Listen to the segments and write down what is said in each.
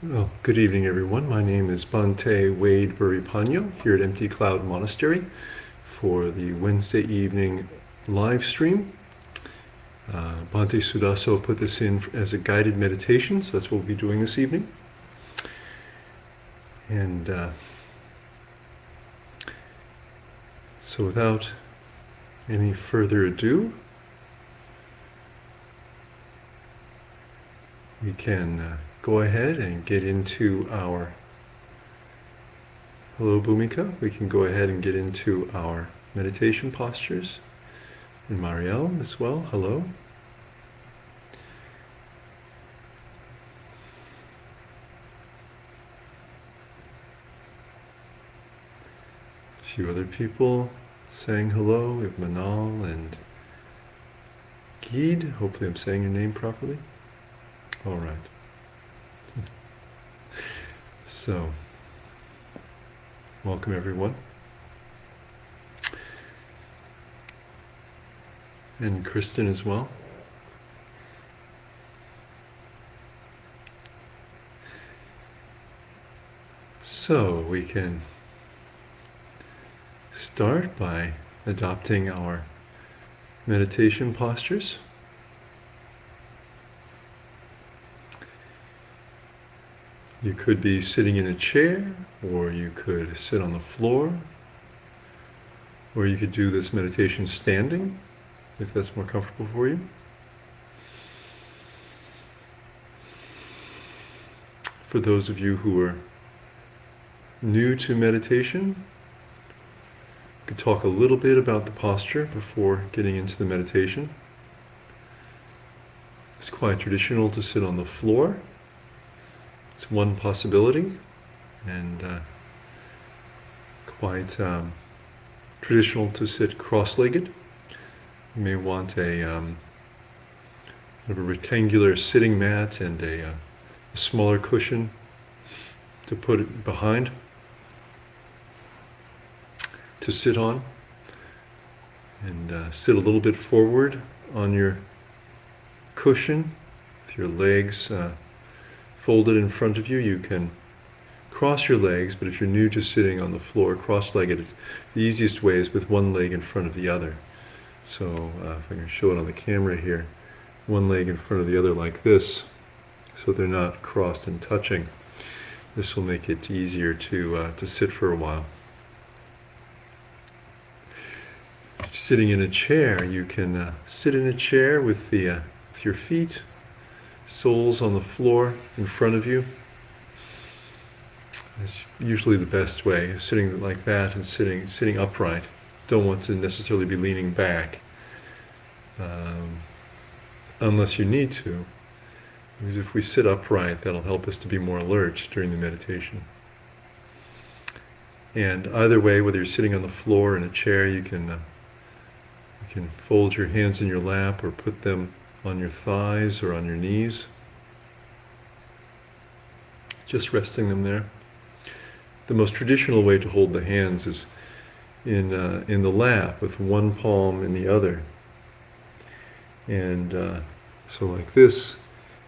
Well, good evening, everyone. My name is Bhante Wade Bhuripañño here at Empty Cloud Monastery for the Wednesday evening live stream. Bhante Sudaso put this in as a guided meditation, so that's what we'll be doing this evening. And so without any further ado, we can go ahead and get into our, hello Bhumika, we can go ahead and get into our meditation postures. And Marielle as well, hello. A few other people saying hello. We have Manal and Geed. Hopefully I'm saying your name properly. All right. So, welcome everyone. And Kristen as well. So, we can start by adopting our meditation postures. You could be sitting in a chair, or you could sit on the floor, or you could do this meditation standing, if that's more comfortable for you. For those of you who are new to meditation, I could talk a little bit about the posture before getting into the meditation. It's quite traditional to sit on the floor. It's one possibility, and quite traditional to sit cross-legged. You may want a rectangular sitting mat and a smaller cushion to put it behind, to sit on, and sit a little bit forward on your cushion with your legs folded in front of you. You can cross your legs, but if you're new to sitting on the floor cross-legged, the easiest way is with one leg in front of the other. So if I can show it on the camera here, one leg in front of the other like this, so they're not crossed and touching. This will make it easier to sit for a while. Sitting in a chair, you can sit in a chair with your feet, soles on the floor in front of you. That's usually the best way, sitting like that and sitting upright. Don't want to necessarily be leaning back, unless you need to, because if we sit upright, that'll help us to be more alert during the meditation. And either way, whether you're sitting on the floor or in a chair, you can fold your hands in your lap or put them on your thighs or on your knees, just resting them there. The most traditional way to hold the hands is in the lap with one palm in the other, and so like this,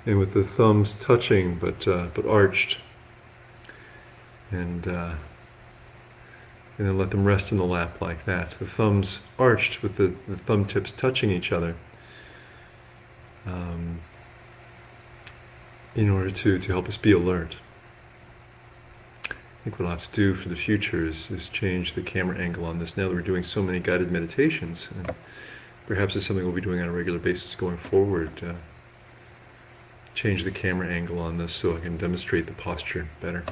and with the thumbs touching but arched, and then let them rest in the lap like that. The thumbs arched with the thumb tips touching each other, in order to help us be alert. I think what I'll have to do for the future is change the camera angle on this now that we're doing so many guided meditations. And perhaps it's something we'll be doing on a regular basis going forward. Change the camera angle on this so I can demonstrate the posture better.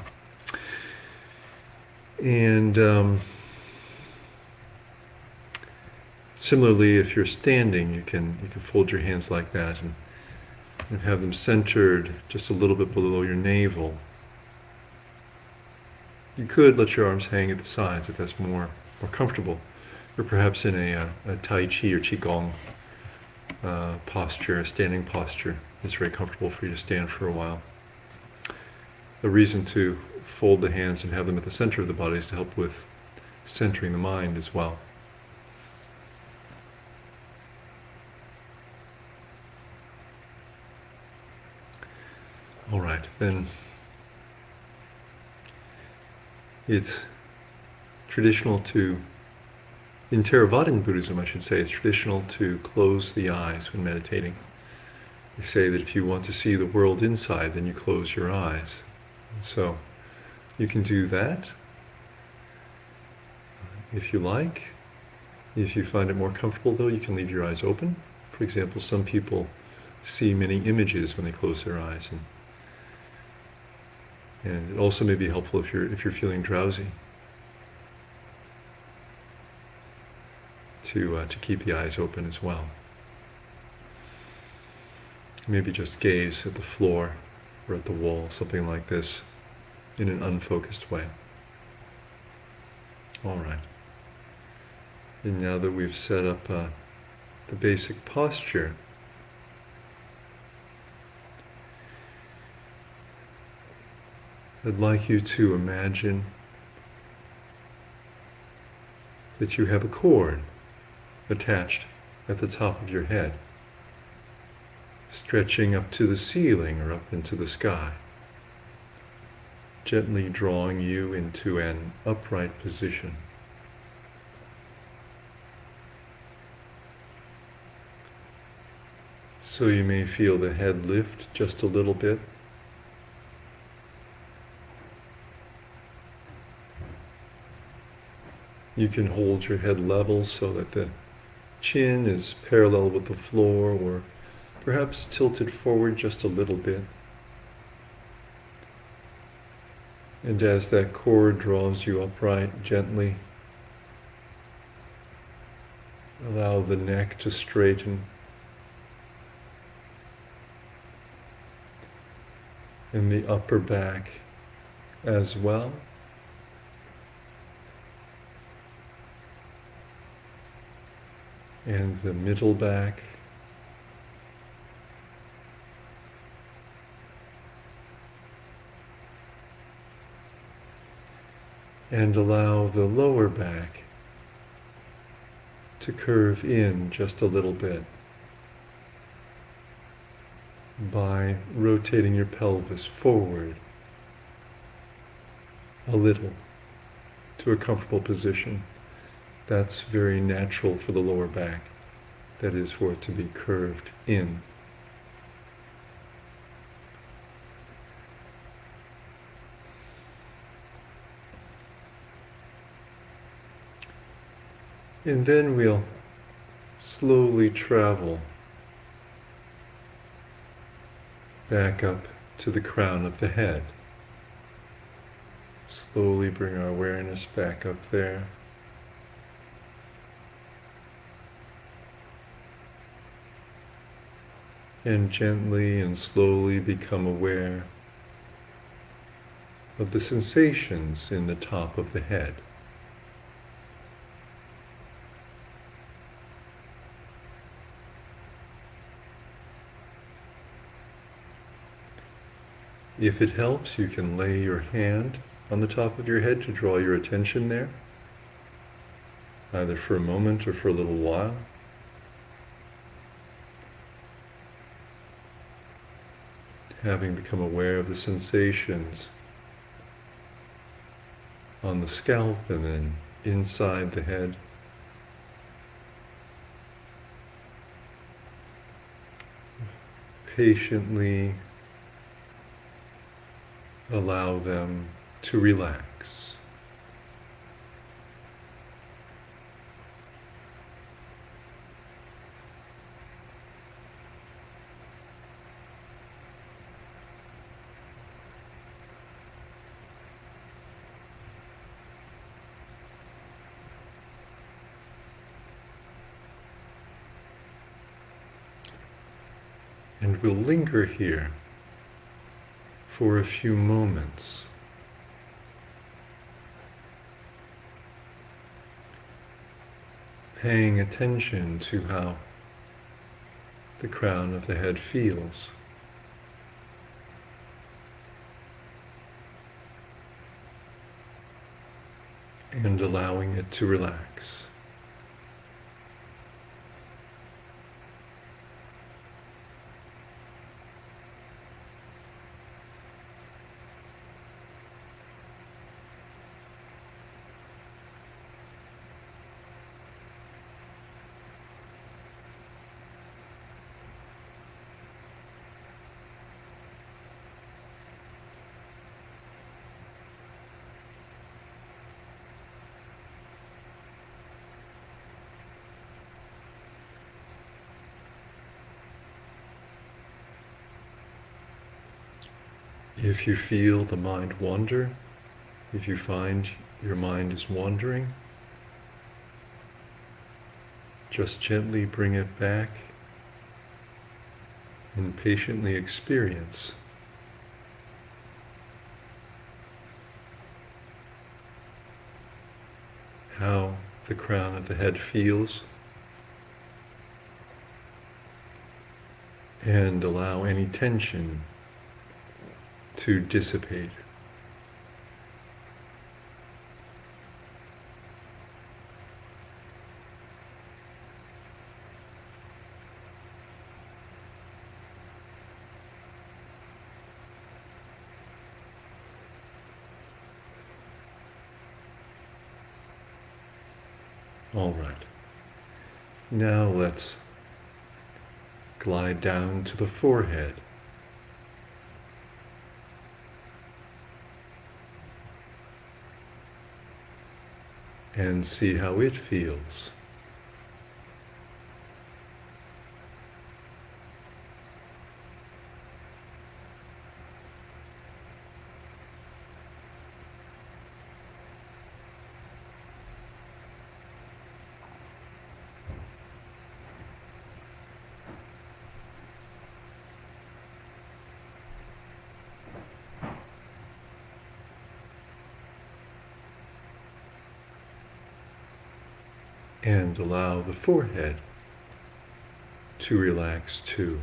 And similarly, if you're standing, you can fold your hands like that and have them centered just a little bit below your navel. You could let your arms hang at the sides if that's more comfortable, or perhaps in a Tai Chi or Qigong posture, a standing posture. It's very comfortable for you to stand for a while. A reason to fold the hands and have them at the center of the body is to help with centering the mind as well. All right, then It's traditional to, in Theravadan Buddhism I should say, it's traditional to close the eyes when meditating. They say that if you want to see the world inside, then you close your eyes. So you can do that if you like. If you find it more comfortable though, you can leave your eyes open. For example, some people see many images when they close their eyes, and it also may be helpful if you're feeling drowsy to keep the eyes open as well. Maybe just gaze at the floor or at the wall, something like this, in an unfocused way. All right. And now that we've set up the basic posture, I'd like you to imagine that you have a cord attached at the top of your head, stretching up to the ceiling or up into the sky, gently drawing you into an upright position. So you may feel the head lift just a little bit. You can hold your head level so that the chin is parallel with the floor, or perhaps tilted forward just a little bit. And as that cord draws you upright, gently allow the neck to straighten. And the upper back as well. And the middle back. And allow the lower back to curve in just a little bit by rotating your pelvis forward a little to a comfortable position. That's very natural for the lower back. That is, for it to be curved in. And then we'll slowly travel back up to the crown of the head. Slowly bring our awareness back up there. And gently and slowly become aware of the sensations in the top of the head. If it helps, you can lay your hand on the top of your head to draw your attention there, either for a moment or for a little while. Having become aware of the sensations on the scalp and then inside the head. Patiently allow them to relax. And we'll linger here for a few moments. Paying attention to how the crown of the head feels. And allowing it to relax. If you feel the mind wander, if you find your mind is wandering, just gently bring it back and patiently experience how the crown of the head feels, and allow any tension to dissipate. All right. Now let's glide down to the forehead. And see how it feels. And allow the forehead to relax too.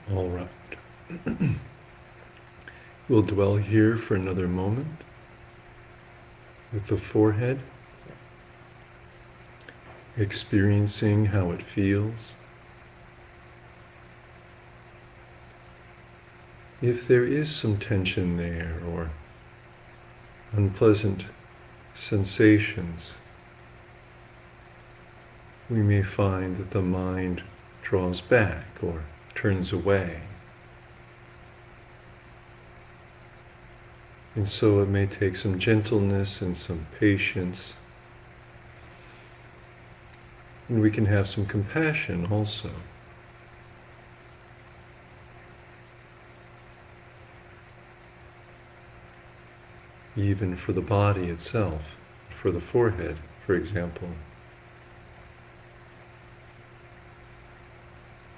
All right. We'll dwell here for another moment with the forehead, experiencing how it feels. If there is some tension there or unpleasant sensations, we may find that the mind draws back or turns away. And so it may take some gentleness and some patience. And we can have some compassion also. Even for the body itself, for the forehead, for example.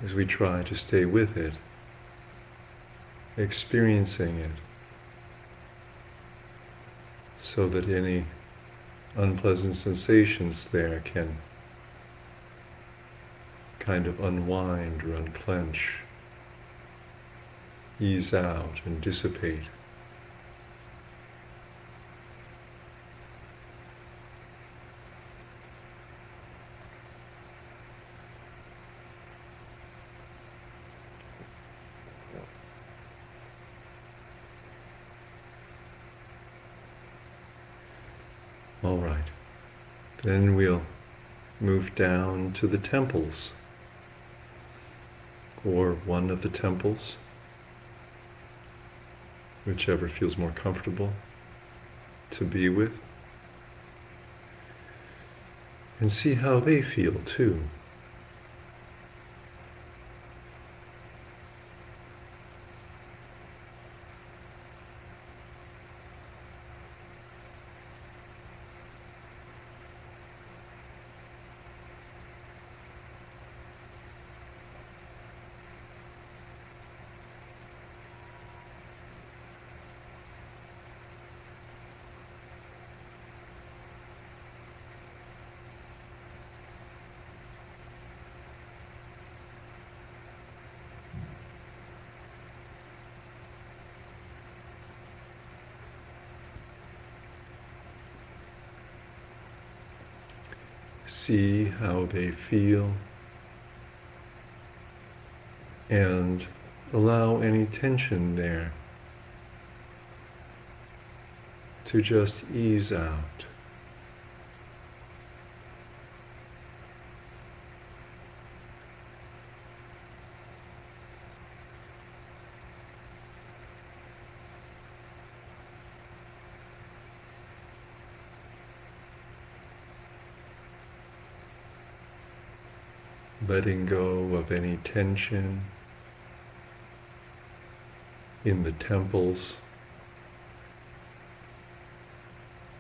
As we try to stay with it, experiencing it, so that any unpleasant sensations there can kind of unwind or unclench, ease out and dissipate. All right, then we'll move down to the temples, or one of the temples, whichever feels more comfortable to be with, and see how they feel too. see how they feel, and allow any tension there to just ease out. Letting go of any tension in the temples,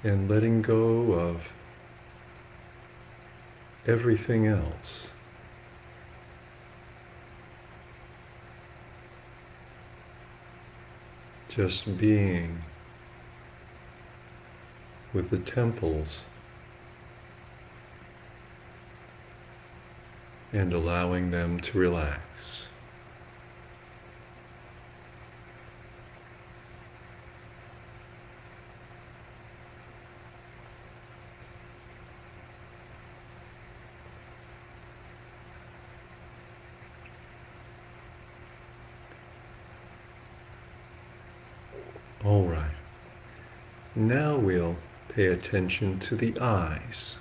and letting go of everything else. Just being with the temples and allowing them to relax. All right. Now we'll pay attention to the eyes.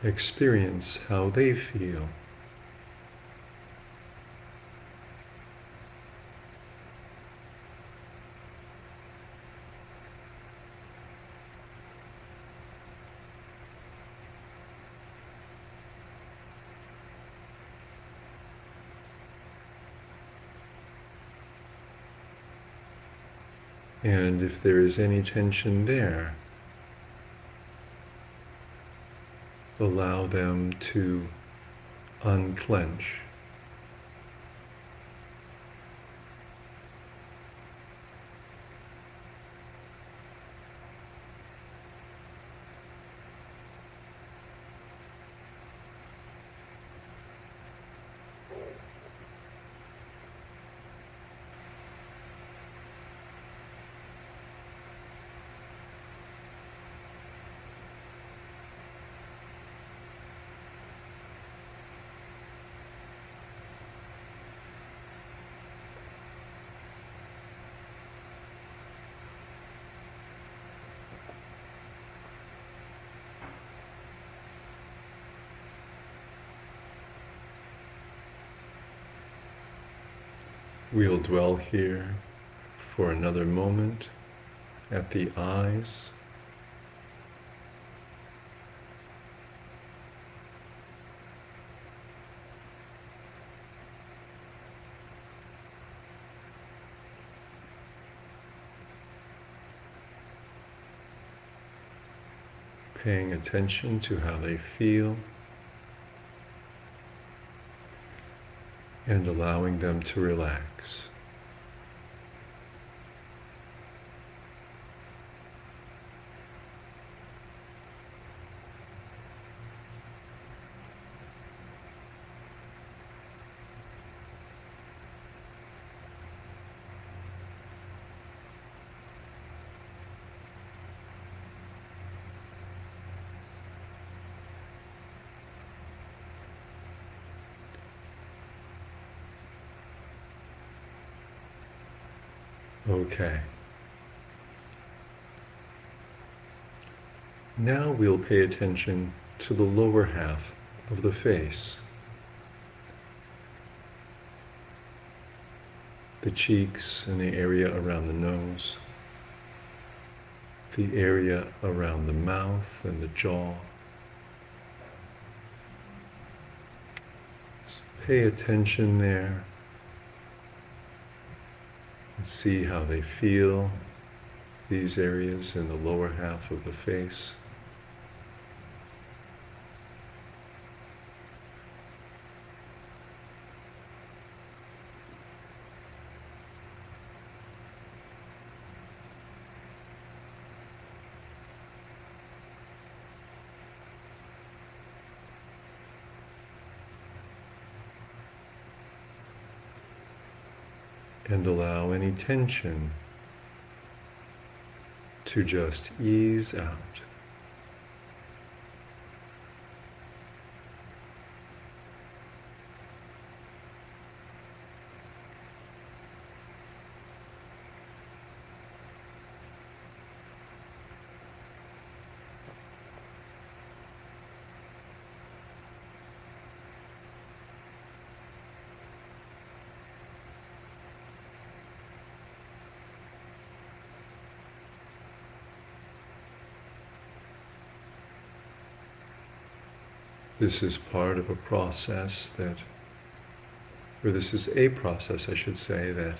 Experience how they feel. And if there is any tension there, allow them to unclench. We'll dwell here for another moment at the eyes. Paying attention to how they feel and allowing them to relax. Okay. Now we'll pay attention to the lower half of the face. The cheeks and the area around the nose. The area around the mouth and the jaw. So pay attention there. And see how they feel, these areas in the lower half of the face. and allow any tension to just ease out. This is part of a process this is a process, I should say, that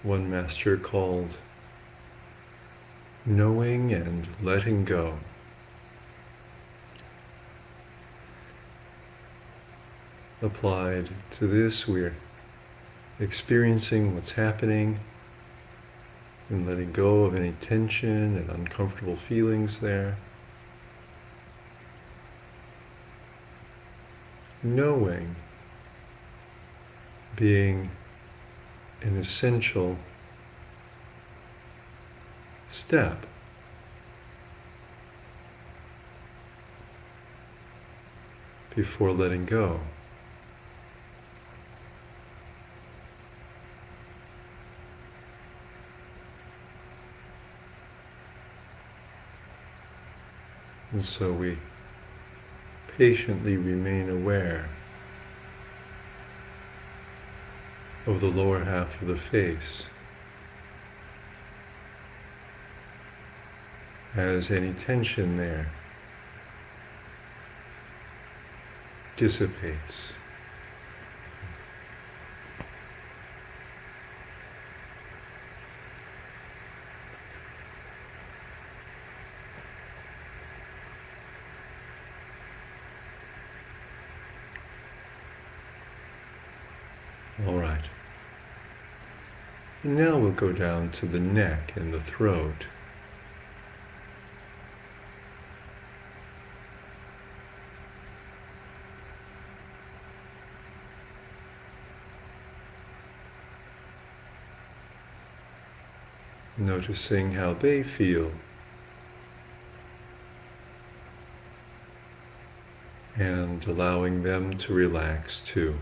one master called knowing and letting go. Applied to this, we're experiencing what's happening and letting go of any tension and uncomfortable feelings there. Knowing being an essential step before letting go. And so we patiently remain aware of the lower half of the face as any tension there dissipates. All right. And now we'll go down to the neck and the throat. Noticing how they feel. And allowing them to relax too.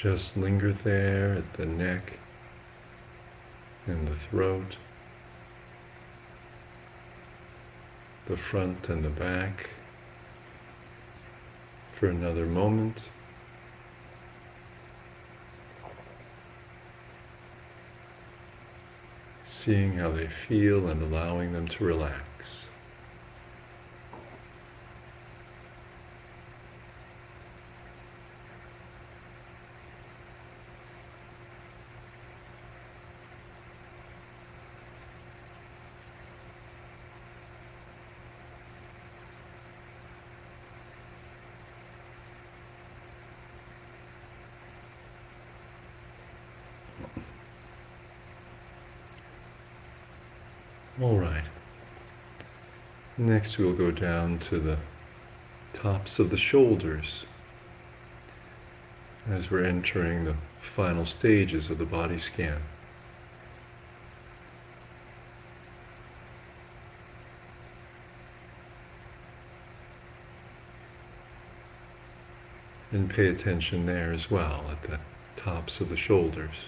Just linger there at the neck and the throat, the front and the back for another moment. Seeing how they feel and allowing them to relax. All right. Next we'll go down to the tops of the shoulders as we're entering the final stages of the body scan. And pay attention there as well at the tops of the shoulders.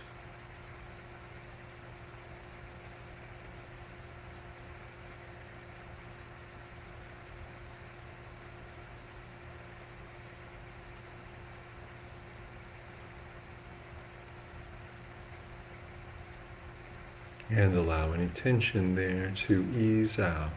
And allow any tension there to ease out.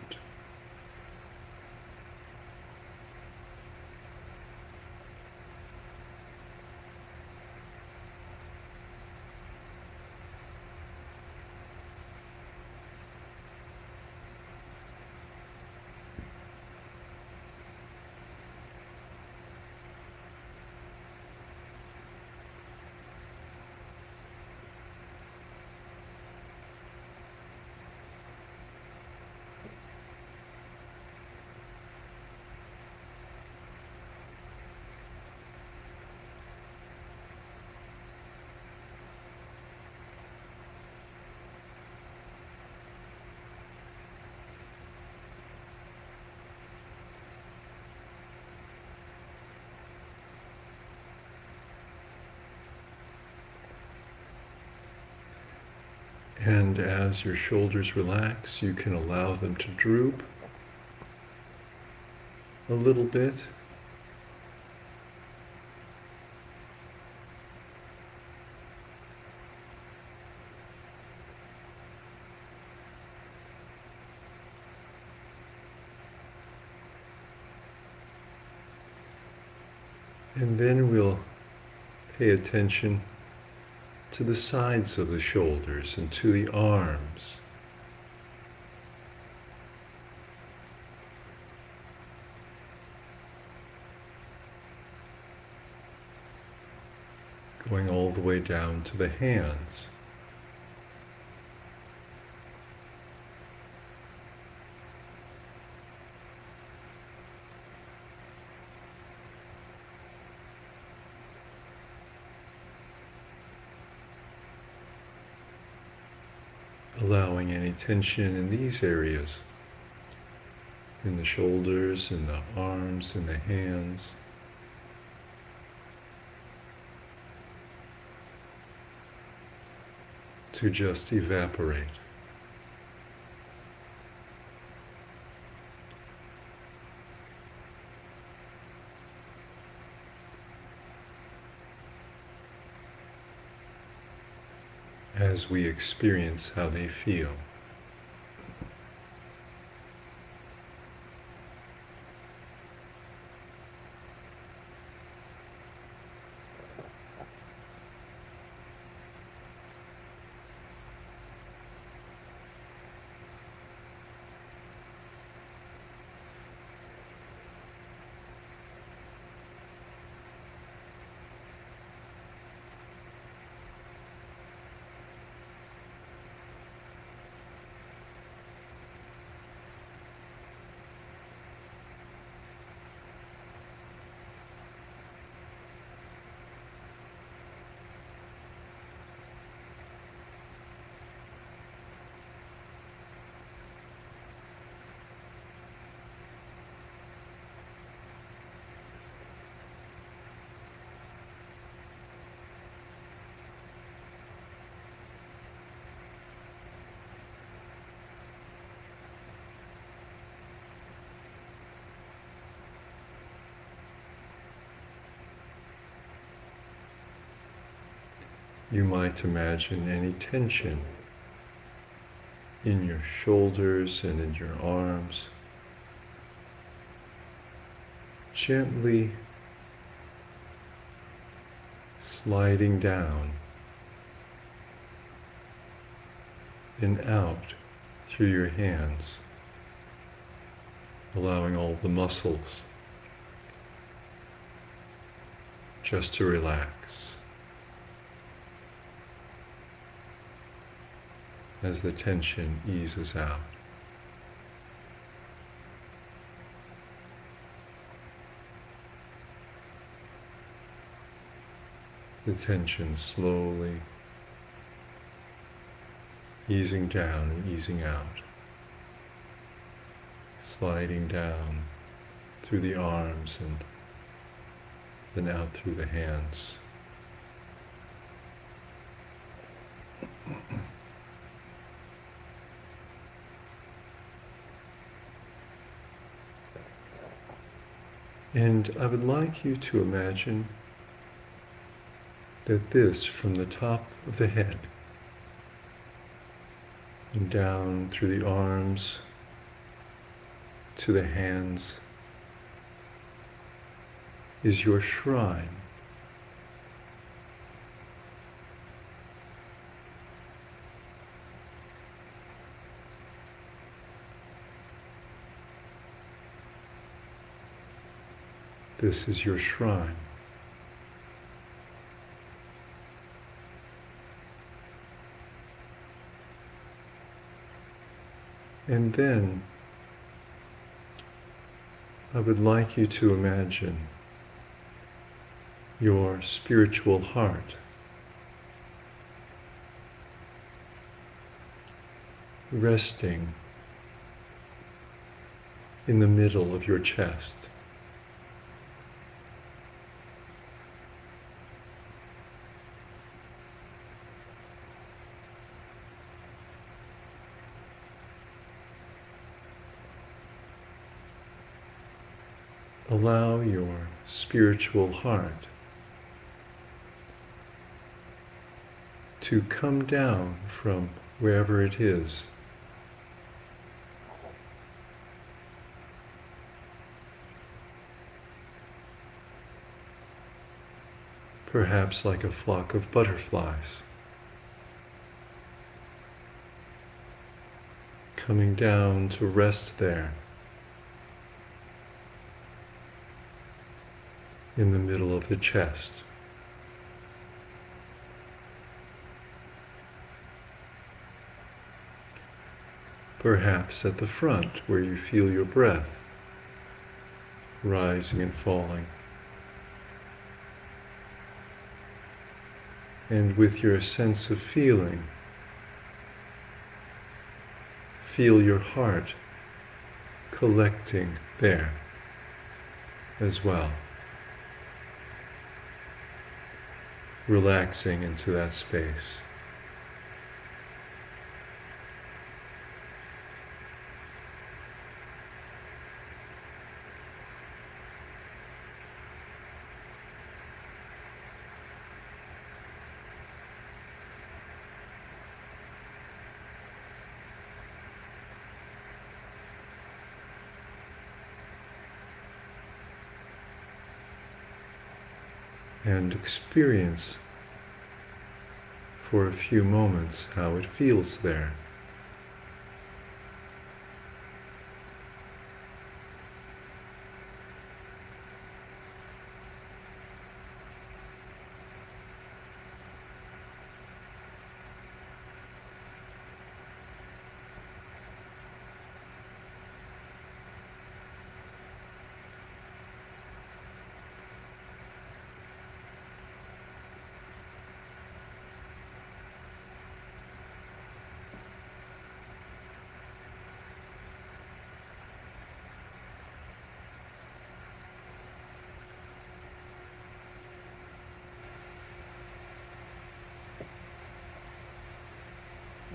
And as your shoulders relax, you can allow them to droop a little bit. And then we'll pay attention to the sides of the shoulders and to the arms. Going all the way down to the hands. Allowing any tension in these areas, in the shoulders, in the arms, in the hands, to just evaporate. As we experience how they feel. You might imagine any tension in your shoulders and in your arms gently sliding down and out through your hands, allowing all the muscles just to relax as the tension eases out. The tension slowly easing down and easing out, sliding down through the arms and then out through the hands. And I would like you to imagine that this, from the top of the head, and down through the arms to the hands is your shrine. This is your shrine. And then I would like you to imagine your spiritual heart resting in the middle of your chest. Allow your spiritual heart to come down from wherever it is, perhaps like a flock of butterflies, coming down to rest there in the middle of the chest. Perhaps at the front where you feel your breath rising and falling. And with your sense of feeling, feel your heart collecting there as well, relaxing into that space. And experience for a few moments how it feels there.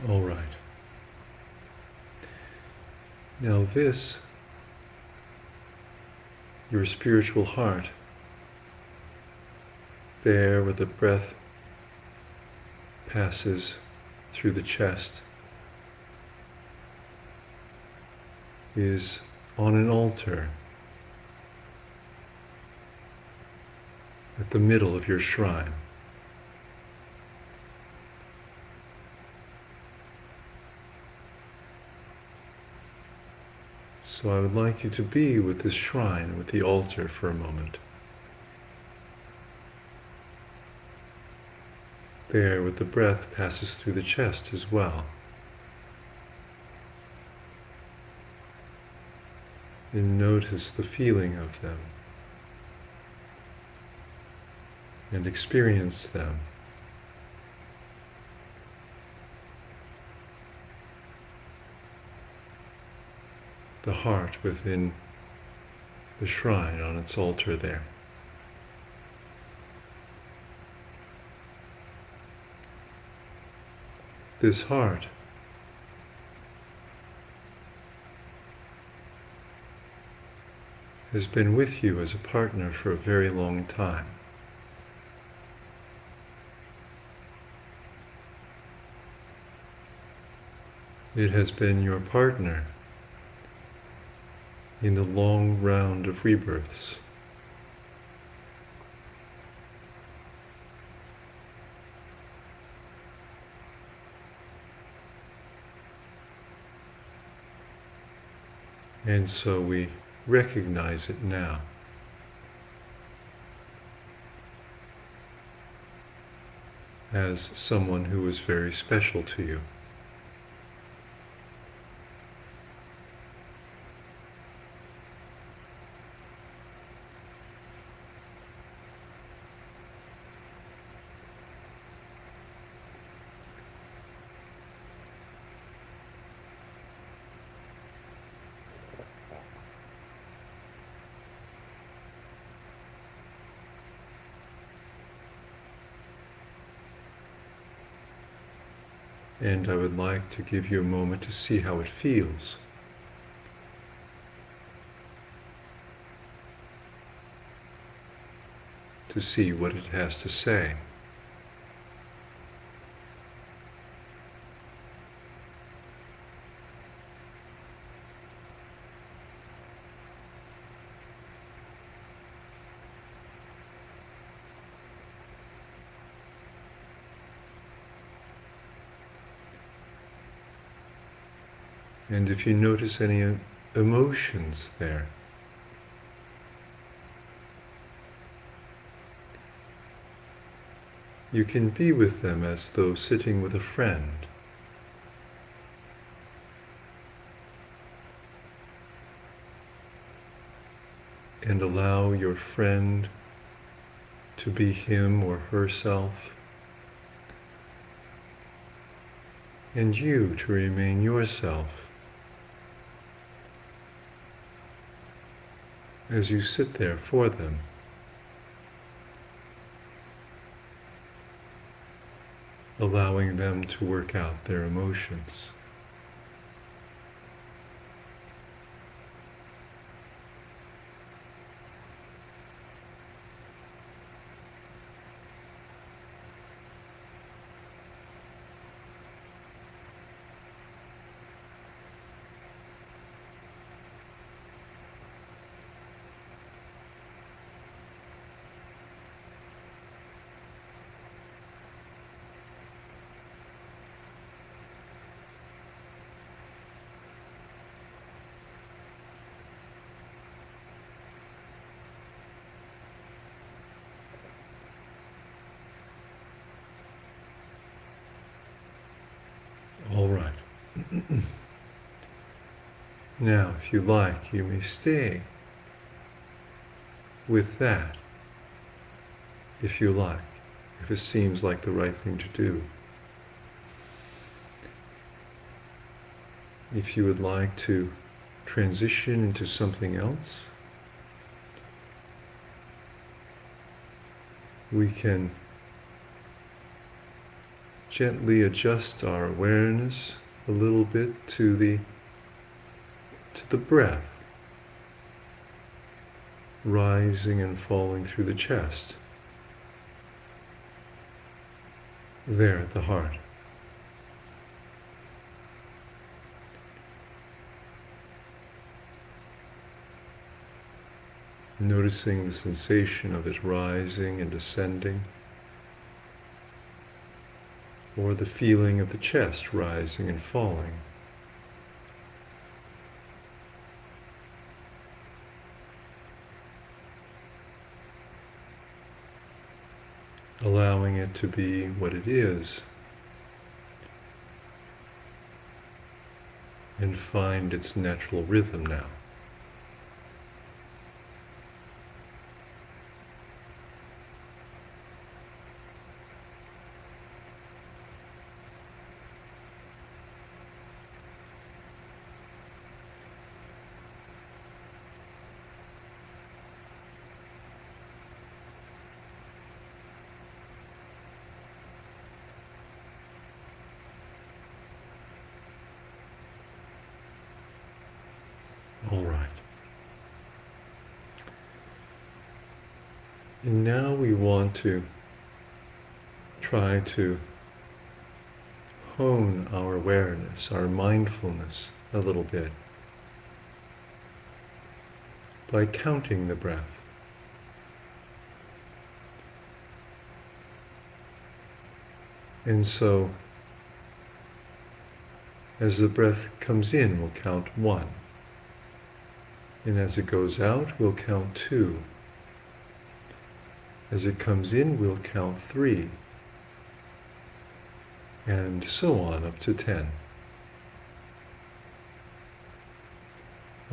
All right. Now this, your spiritual heart, there where the breath passes through the chest, is on an altar at the middle of your shrine. So I would like you to be with this shrine, with the altar for a moment. There, where the breath passes through the chest as well. And notice the feeling of them. And experience them. The heart within the shrine on its altar there. This heart has been with you as a partner for a very long time. It has been your partner in the long round of rebirths. And so we recognize it now. As someone who is very special to you. And I would like to give you a moment to see how it feels. To see what it has to say. And if you notice any emotions there, you can be with them as though sitting with a friend. And allow your friend to be him or herself, and you to remain yourself as you sit there for them. Allowing them to work out their emotions. All right. Now, if you like, you may stay with that, if you like, if it seems like the right thing to do. If you would like to transition into something else, we can gently adjust our awareness a little bit to the breath, rising and falling through the chest, there at the heart. Noticing the sensation of it rising and descending, or the feeling of the chest rising and falling. Allowing it to be what it is, and find its natural rhythm now. All right. And now we want to try to hone our awareness, our mindfulness a little bit by counting the breath. And so, as the breath comes in, we'll count 1. And as it goes out, we'll count 2. As it comes in, we'll count 3. And so on up to 10.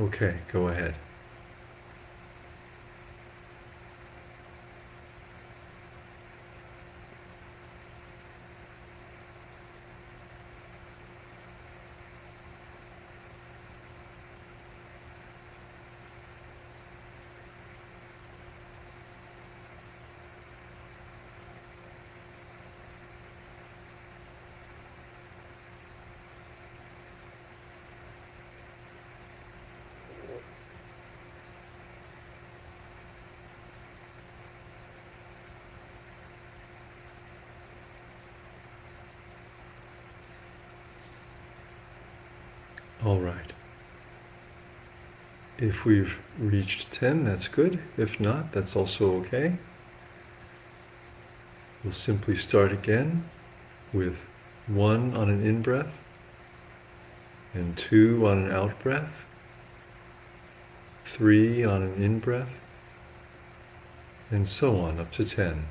Okay, go ahead. All right. If we've reached 10, that's good. If not, that's also okay. We'll simply start again with 1 on an in-breath and 2 on an out-breath, 3 on an in-breath, and so on up to 10.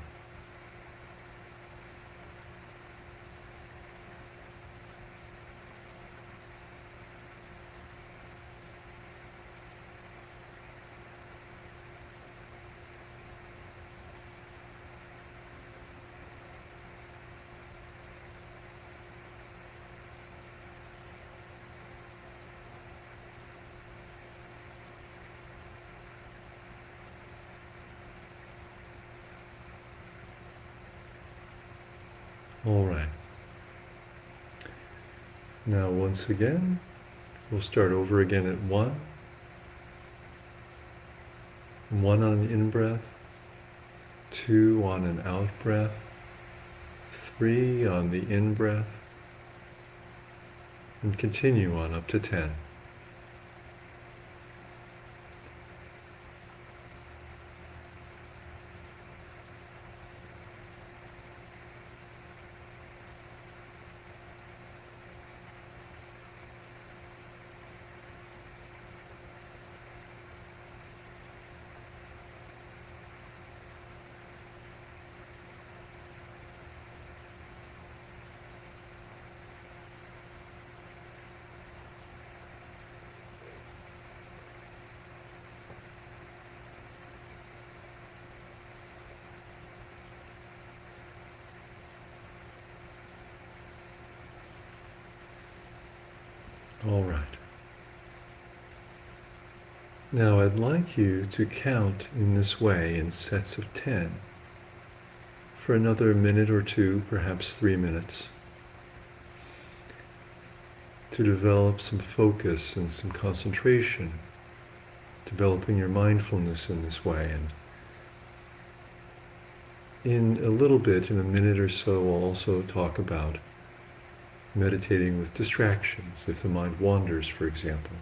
All right. Now once again, we'll start over again at 1. 1 on an in-breath, 2 on an out-breath, 3 on the in-breath, and continue on up to 10. All right. Now I'd like you to count in this way in sets of 10 for another minute or two, perhaps 3 minutes, to develop some focus and some concentration, developing your mindfulness in this way. And in a little bit, in a minute or so, we'll also talk about meditating with distractions, if the mind wanders, for example.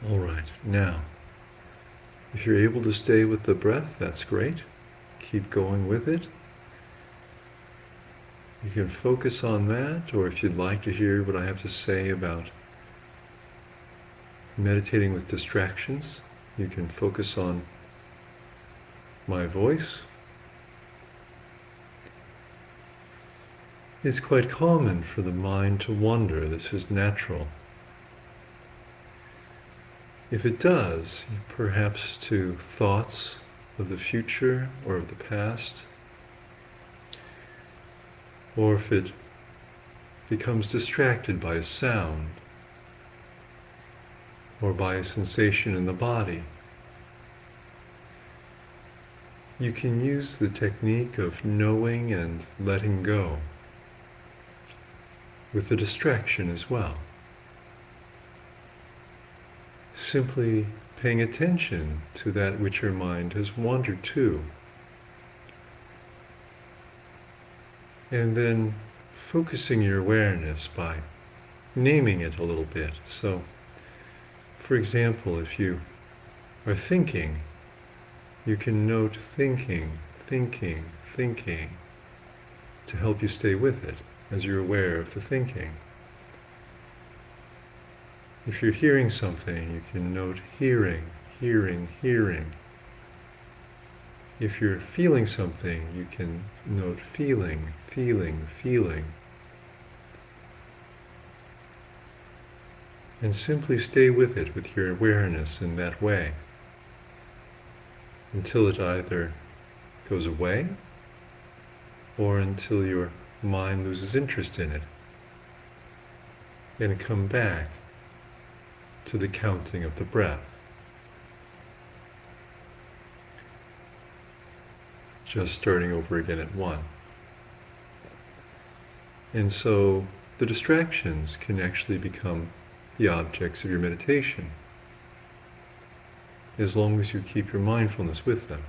All right, now, if you're able to stay with the breath, that's great. Keep going with it. You can focus on that, or if you'd like to hear what I have to say about meditating with distractions, you can focus on my voice. It's quite common for the mind to wander. This is natural. If it does, perhaps to thoughts of the future or of the past, or if it becomes distracted by a sound or by a sensation in the body, you can use the technique of knowing and letting go with the distraction as well. Simply paying attention to that which your mind has wandered to. And then focusing your awareness by naming it a little bit. So, for example, if you are thinking, you can note thinking, thinking, thinking to help you stay with it as you're aware of the thinking. If you're hearing something, you can note hearing, hearing, hearing. If you're feeling something, you can note feeling, feeling, feeling. And simply stay with it with your awareness in that way until it either goes away or until your mind loses interest in it. And come back to the counting of the breath. Just starting over again at 1. And so the distractions can actually become the objects of your meditation, as long as you keep your mindfulness with them.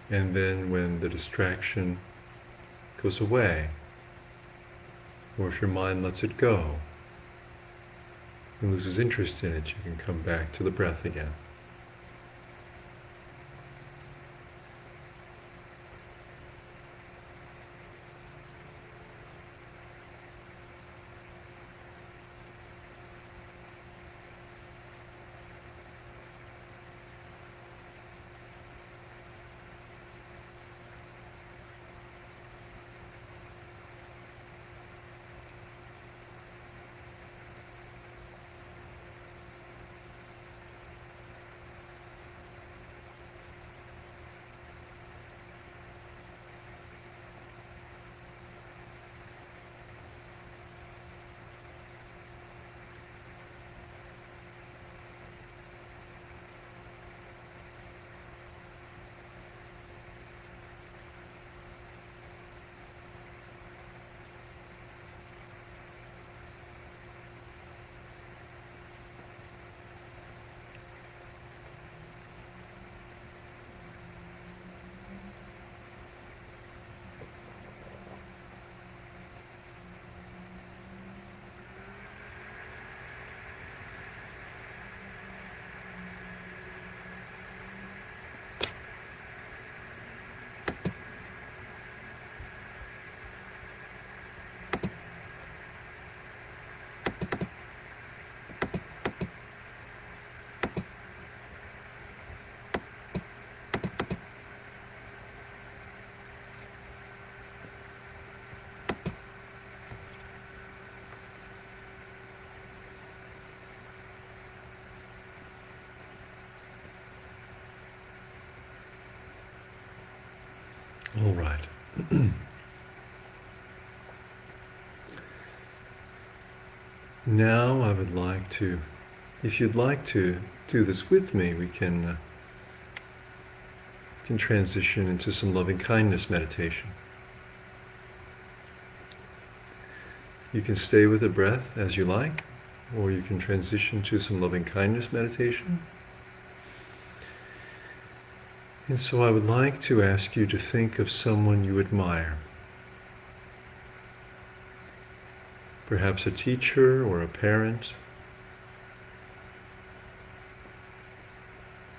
And then when the distraction goes away, or if your mind lets it go and loses interest in it, you can come back to the breath again. All right. Now I would like to, if you'd like to do this with me, we can transition into some loving kindness meditation. You can stay with the breath as you like, or you can transition to some loving kindness meditation. And so I would like to ask you to think of someone you admire. Perhaps a teacher or a parent,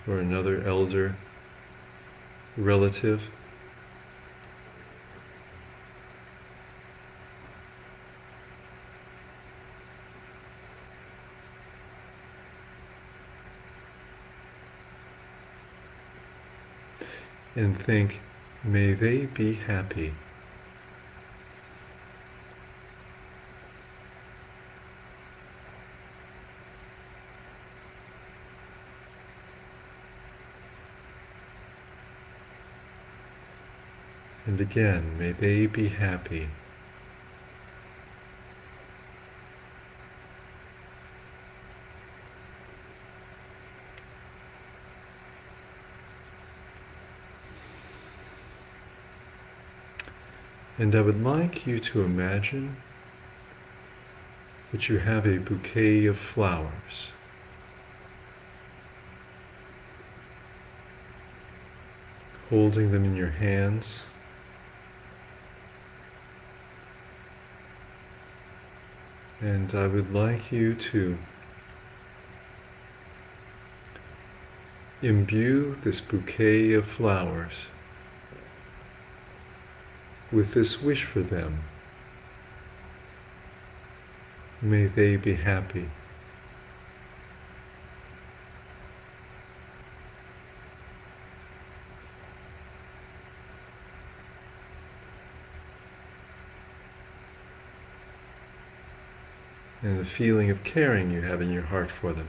or another elder, relative. and think, may they be happy. And again, may they be happy. And I would like you to imagine that you have a bouquet of flowers. Holding them in your hands. And I would like you to imbue this bouquet of flowers with this wish for them. May they be happy. And the feeling of caring you have in your heart for them.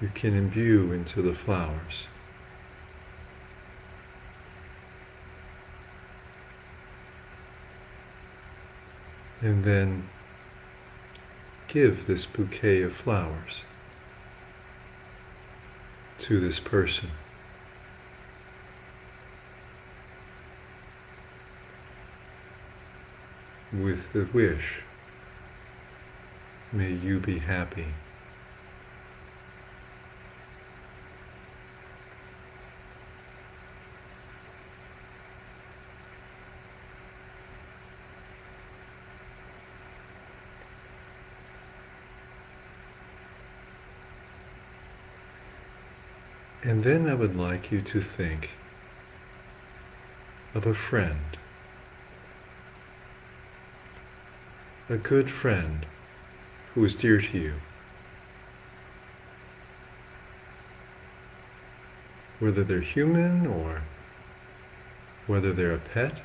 You can imbue into the flowers. And then give this bouquet of flowers to this person. With the wish, may you be happy. And then I would like you to think of a friend. A good friend who is dear to you. Whether they're human or whether they're a pet.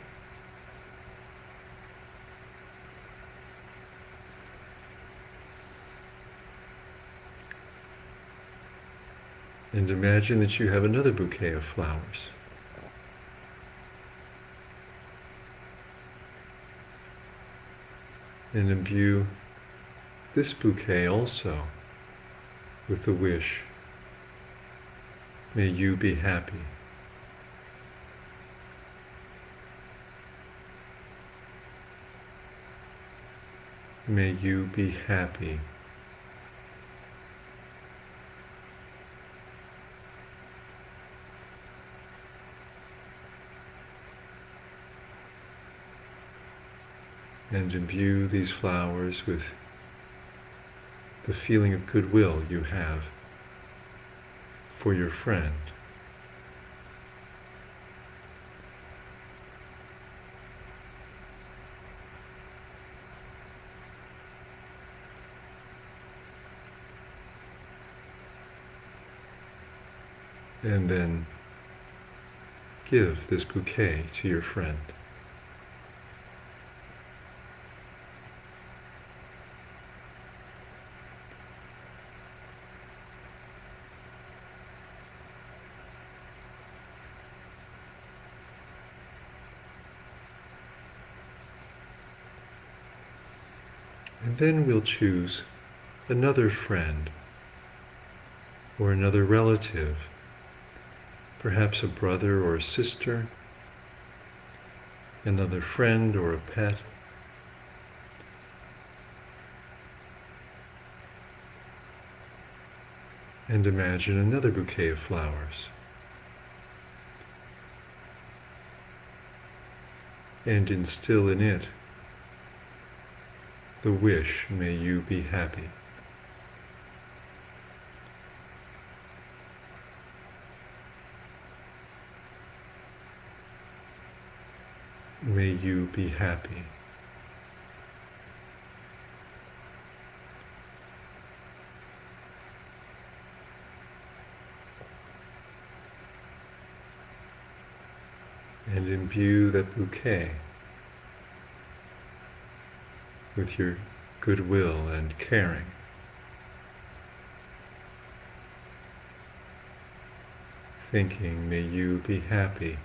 And imagine that you have another bouquet of flowers. And imbue this bouquet also with the wish, may you be happy. May you be happy. And imbue these flowers with the feeling of goodwill you have for your friend. And then give this bouquet to your friend. And then we'll choose another friend or another relative, perhaps a brother or a sister, another friend or a pet. And imagine another bouquet of flowers. And instill in it the wish, may you be happy. May you be happy. and imbue that bouquet with your goodwill and caring. Thinking, may you be happy.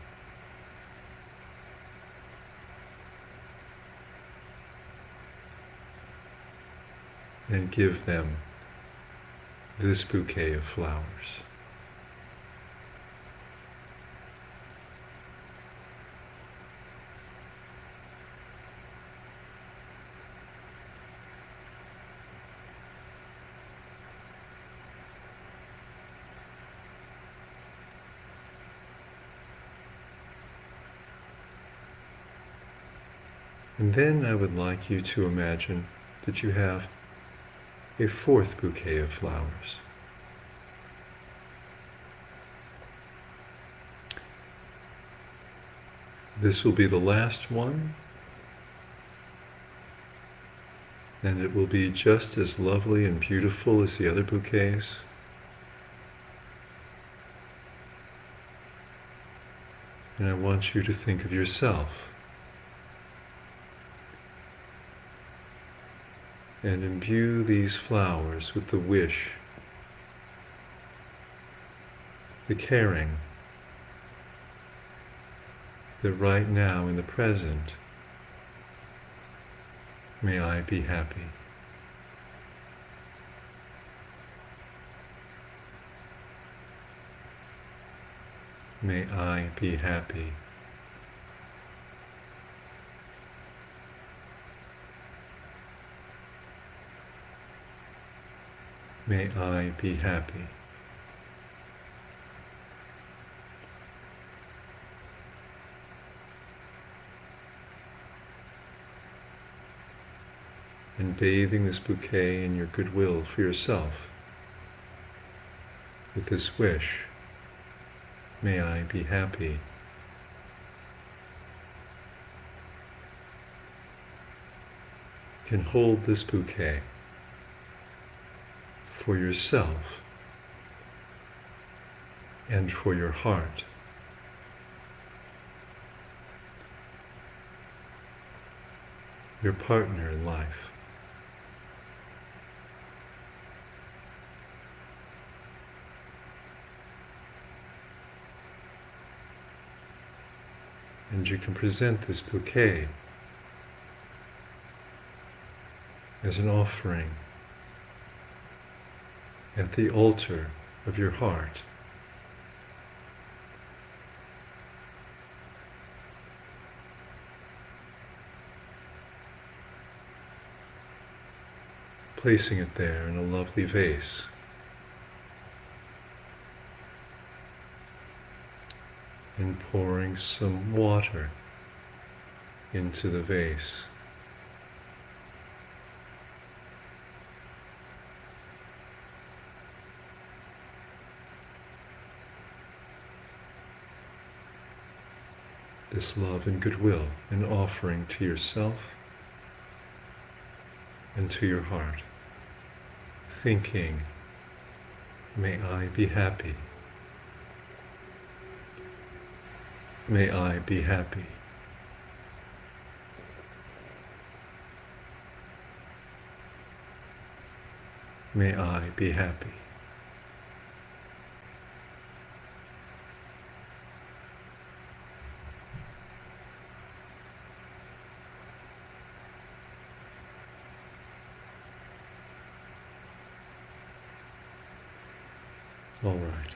And give them this bouquet of flowers. And then I would like you to imagine that you have a fourth bouquet of flowers. This will be the last one, and it will be just as lovely and beautiful as the other bouquets. And I want you to think of yourself and imbue these flowers with the wish, the caring, that right now in the present, may I be happy. May I be happy. May I be happy. And bathing this bouquet in your goodwill for yourself, with this wish, may I be happy. You can hold this bouquet for yourself and for your heart. Your partner in life. And you can present this bouquet as an offering at the altar of your heart. Placing it there in a lovely vase. And pouring some water into the vase. This love and goodwill, an offering to yourself and to your heart. Thinking, may I be happy. May I be happy. May I be happy. All right.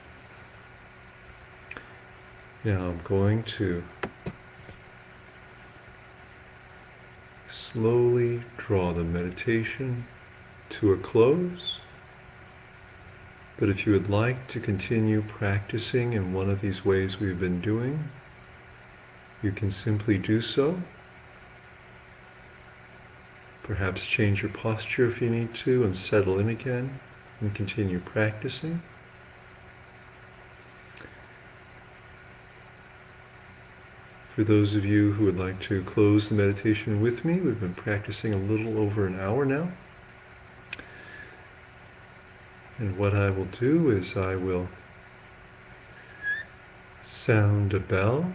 Now I'm going to slowly draw the meditation to a close. But if you would like to continue practicing in one of these ways we've been doing, you can simply do so. Perhaps change your posture if you need to and settle in again and continue practicing. For those of you who would like to close the meditation with me, we've been practicing a little over an hour now. And what I will do is I will sound a bell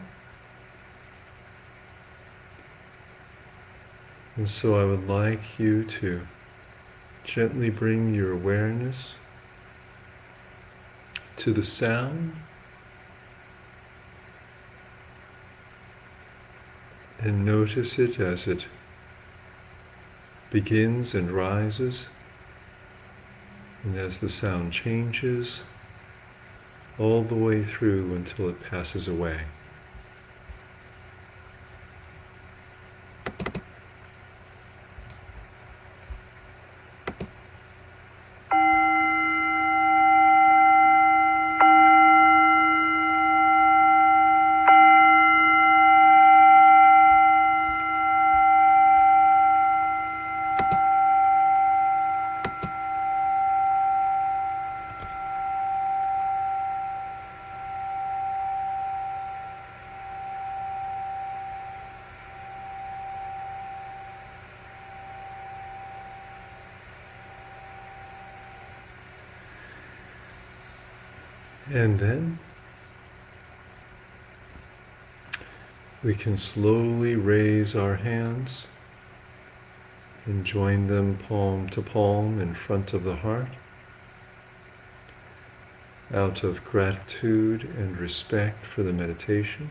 And so I would like you to gently bring your awareness to the sound and notice it as it begins and rises, and as the sound changes all the way through until it passes away. And then we can slowly raise our hands and join them palm to palm in front of the heart, out of gratitude and respect for the meditation,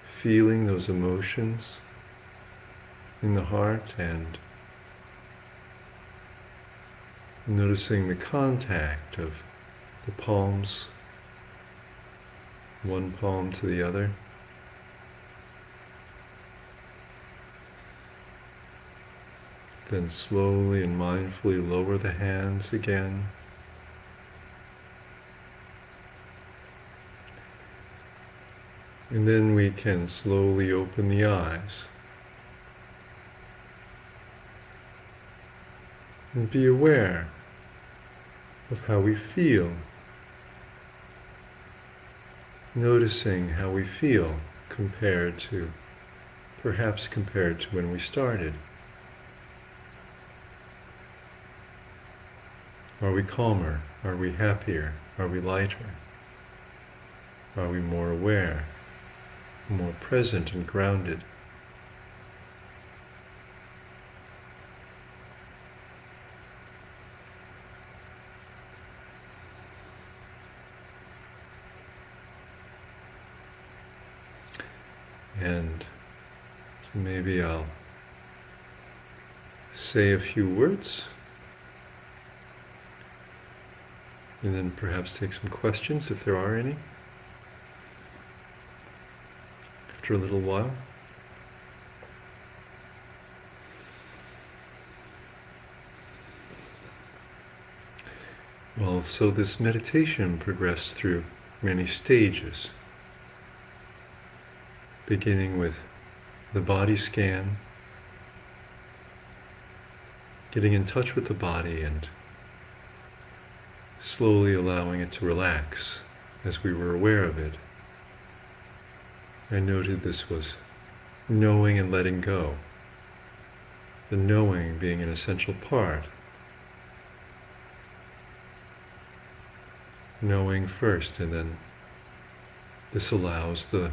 feeling those emotions in the heart and noticing the contact of the palms, one palm to the other. Then slowly and mindfully lower the hands again. And then we can slowly open the eyes. And be aware of how we feel. Noticing how we feel perhaps compared to when we started. Are we calmer? Are we happier? Are we lighter? Are we more aware, more present and grounded? And maybe I'll say a few words and then perhaps take some questions if there are any after a little while. Well, so this meditation progressed through many stages, beginning with the body scan, getting in touch with the body and slowly allowing it to relax as we were aware of it. I noted this was knowing and letting go, the knowing being an essential part. Knowing first, and then this allows the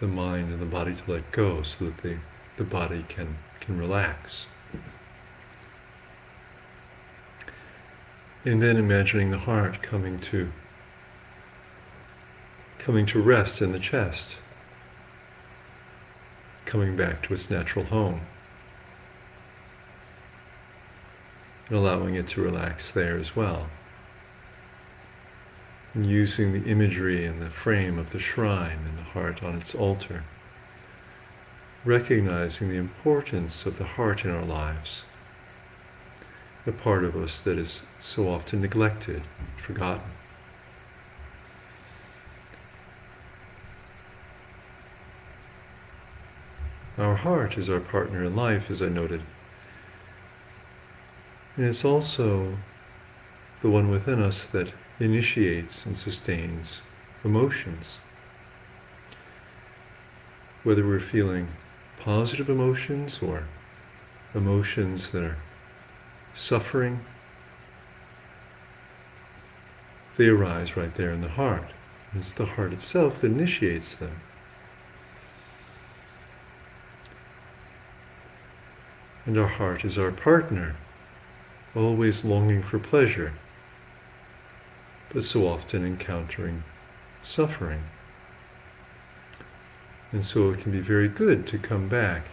mind and the body to let go so that the body can relax. And then imagining the heart coming to rest in the chest, coming back to its natural home, and allowing it to relax there as well. And using the imagery and the frame of the shrine and the heart on its altar, recognizing the importance of the heart in our lives, a part of us that is so often neglected, forgotten. Our heart is our partner in life, as I noted. And it's also the one within us that initiates and sustains emotions. Whether we're feeling positive emotions or emotions that are suffering, they arise right there in the heart. It's the heart itself that initiates them. And our heart is our partner, always longing for pleasure, but so often encountering suffering. And so it can be very good to come back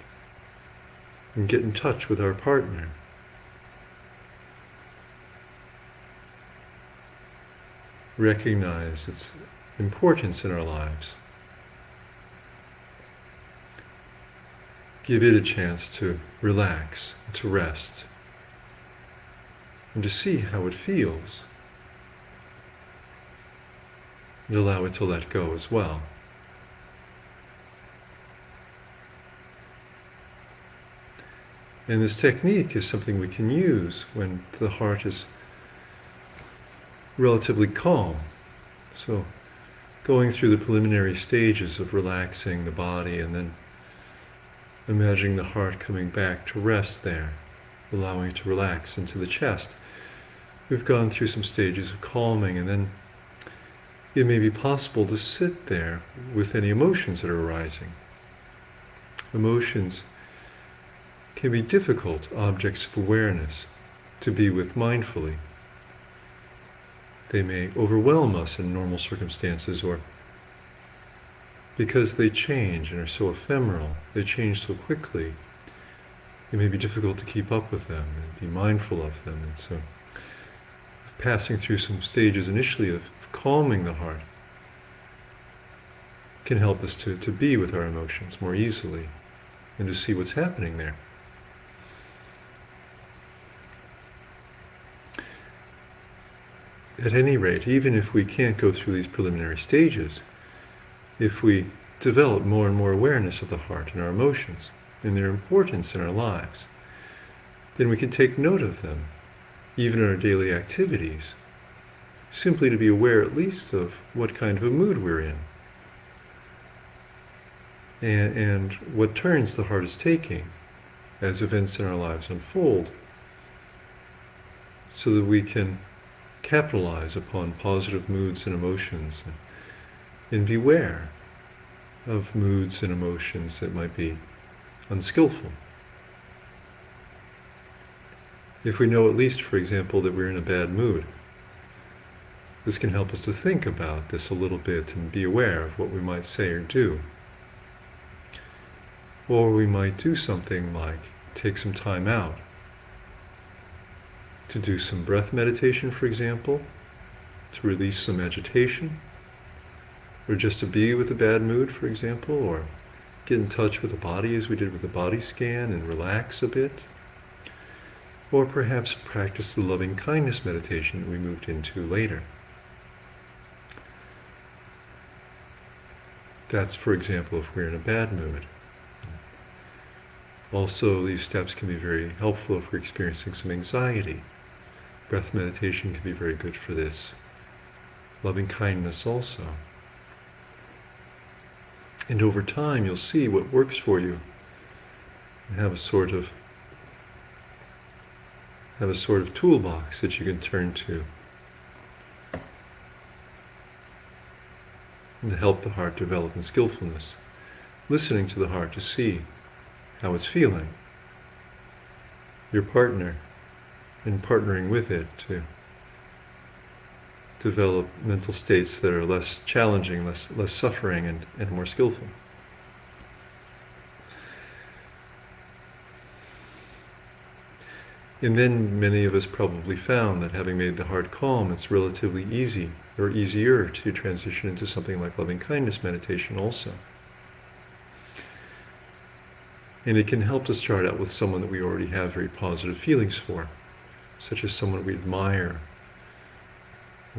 and get in touch with our partner. Recognize its importance in our lives. Give it a chance to relax, to rest, and to see how it feels. And allow it to let go as well. And this technique is something we can use when the heart is relatively calm. So going through the preliminary stages of relaxing the body and then imagining the heart coming back to rest there, allowing it to relax into the chest. We've gone through some stages of calming, and then it may be possible to sit there with any emotions that are arising. Emotions can be difficult objects of awareness to be with mindfully. They may overwhelm us in normal circumstances, or because they change and are so ephemeral, they change so quickly, it may be difficult to keep up with them and be mindful of them. And so passing through some stages initially of calming the heart can help us to be with our emotions more easily and to see what's happening there. At any rate, even if we can't go through these preliminary stages, if we develop more and more awareness of the heart and our emotions and their importance in our lives, then we can take note of them, even in our daily activities, simply to be aware at least of what kind of a mood we're in and what turns the heart is taking as events in our lives unfold, so that we can capitalize upon positive moods and emotions and beware of moods and emotions that might be unskillful. If we know at least, for example, that we're in a bad mood, this can help us to think about this a little bit and be aware of what we might say or do. Or we might do something like take some time out to do some breath meditation, for example, to release some agitation, or just to be with a bad mood, for example, or get in touch with the body as we did with the body scan and relax a bit, or perhaps practice the loving kindness meditation that we moved into later. That's, for example, if we're in a bad mood. Also, these steps can be very helpful if we're experiencing some anxiety. Breath meditation can be very good for this. Loving kindness also. And over time, you'll see what works for you. And have a sort of toolbox that you can turn to to help the heart develop in skillfulness. Listening to the heart to see how it's feeling. Your partner, and partnering with it to develop mental states that are less challenging, less suffering, and more skillful. And then many of us probably found that having made the heart calm, it's relatively easy or easier to transition into something like loving kindness meditation also. And it can help to start out with someone that we already have very positive feelings for, such as someone we admire,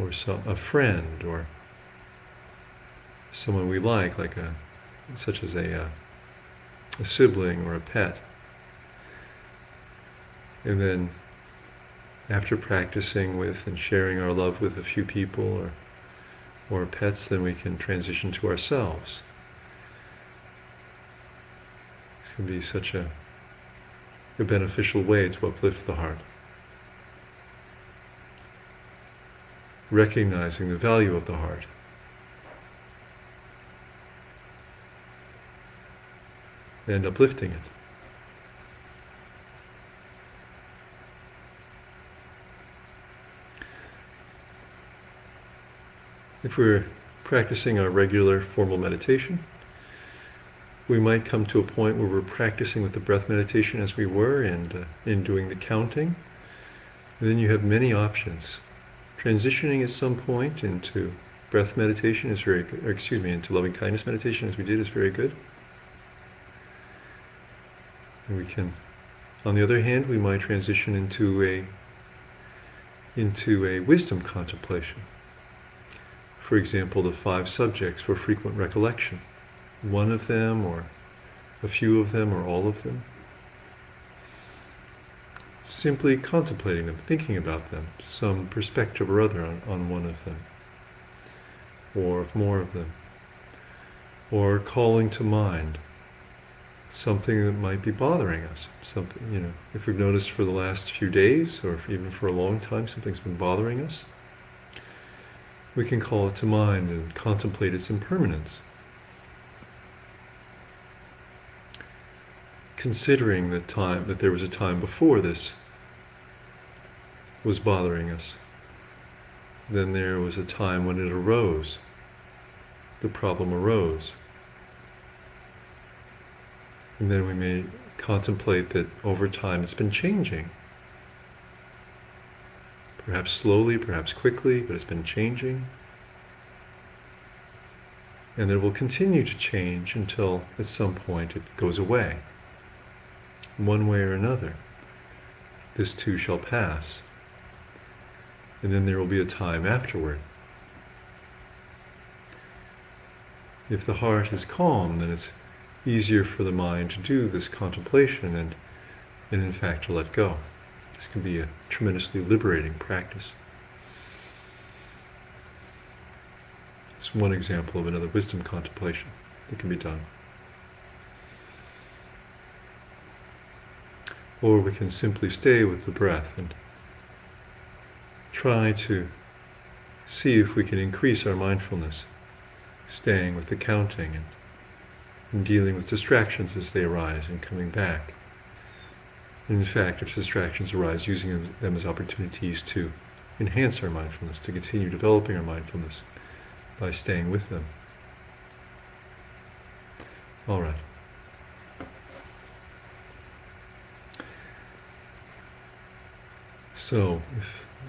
or a friend, or someone we like such as a sibling or a pet. And then, after practicing with and sharing our love with a few people or pets, then we can transition to ourselves. This can be such a beneficial way to uplift the heart. Recognizing the value of the heart. And uplifting it. If we're practicing our regular formal meditation, we might come to a point where we're practicing with the breath meditation as we were and in doing the counting. And then you have many options. Transitioning at some point into breath meditation is very good, or into loving kindness meditation as we did is very good. And we can, on the other hand, we might transition into a wisdom contemplation. For example, the 5 subjects for frequent recollection. One of them, or a few of them, or all of them. Simply contemplating them, thinking about them, some perspective or other on one of them, or more of them. Or calling to mind something that might be bothering us. Something, if we've noticed for the last few days, or even for a long time, something's been bothering us, we can call it to mind and contemplate its impermanence. Considering that there was a time before this was bothering us. Then there was a time when it arose. The problem arose. And then we may contemplate that over time it's been changing. Perhaps slowly, perhaps quickly, but it's been changing. And it will continue to change until at some point it goes away. One way or another, this too shall pass. And then there will be a time afterward. If the heart is calm, then it's easier for the mind to do this contemplation and in fact to let go. This can be a tremendously liberating practice. It's one example of another wisdom contemplation that can be done. Or we can simply stay with the breath and try to see if we can increase our mindfulness, staying with the counting and dealing with distractions as they arise and coming back. And in fact, if distractions arise, using them as opportunities to enhance our mindfulness, to continue developing our mindfulness by staying with them. All right. So,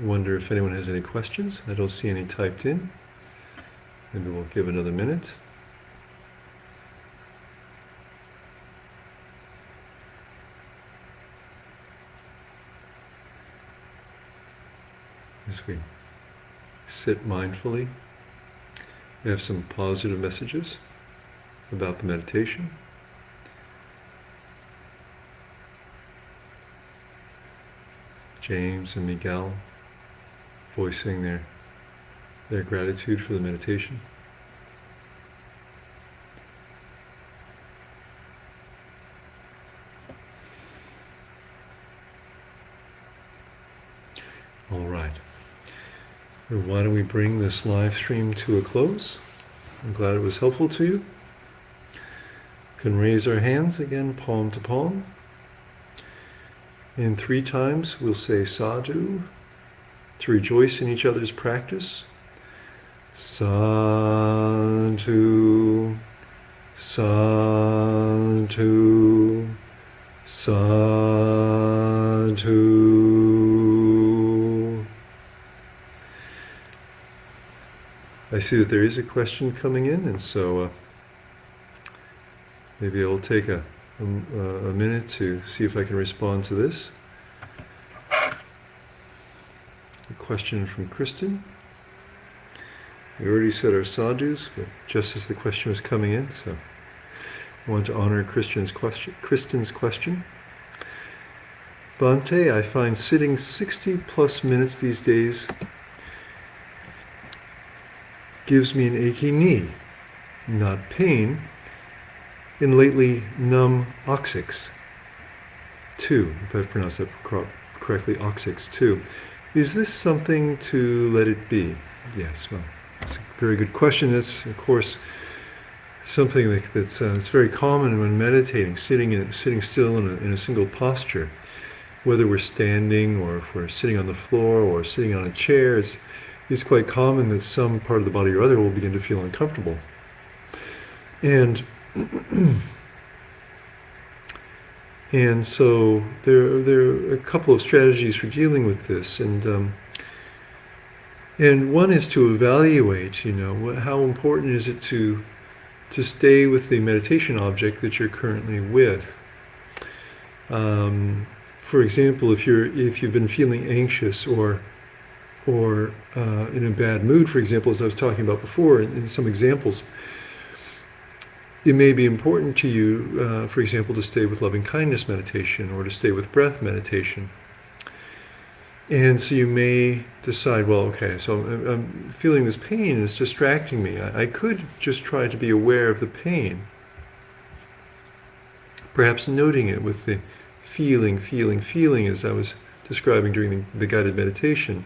I wonder if anyone has any questions. I don't see any typed in. Maybe we'll give another minute. As we sit mindfully, we have some positive messages about the meditation. James and Miguel voicing their gratitude for the meditation. All right. And why don't we bring this live stream to a close? I'm glad it was helpful to you. We can raise our hands again, palm to palm. And 3 times we'll say sadhu to rejoice in each other's practice. Sadhu, sadhu, sadhu. I see that there is a question coming in, and so maybe I'll take a minute to see if I can respond to this. A question from Kristen. We already said our sadhus, but just as the question was coming in, so I want to honor Kristen's question. Bhante, I find sitting 60 plus minutes these days gives me an achy knee, not pain, and lately numb oxix, too, if I've pronounced that correctly, oxix, too. Is this something to let it be? Yes, well, that's a very good question. That's, of course, something that's very common when meditating, sitting still in a single posture. Whether we're standing or if we're sitting on the floor or sitting on a chair, it's quite common that some part of the body or other will begin to feel uncomfortable. And and so there are a couple of strategies for dealing with this, and one is to evaluate, how important is it to stay with the meditation object that you're currently with. For example, if you've been feeling anxious or in a bad mood, for example, as I was talking about before, in some examples, it may be important to you, for example, to stay with loving kindness meditation or to stay with breath meditation. And so you may decide, well, okay, so I'm feeling this pain and it's distracting me. I could just try to be aware of the pain, perhaps noting it with the feeling, as I was describing during the guided meditation.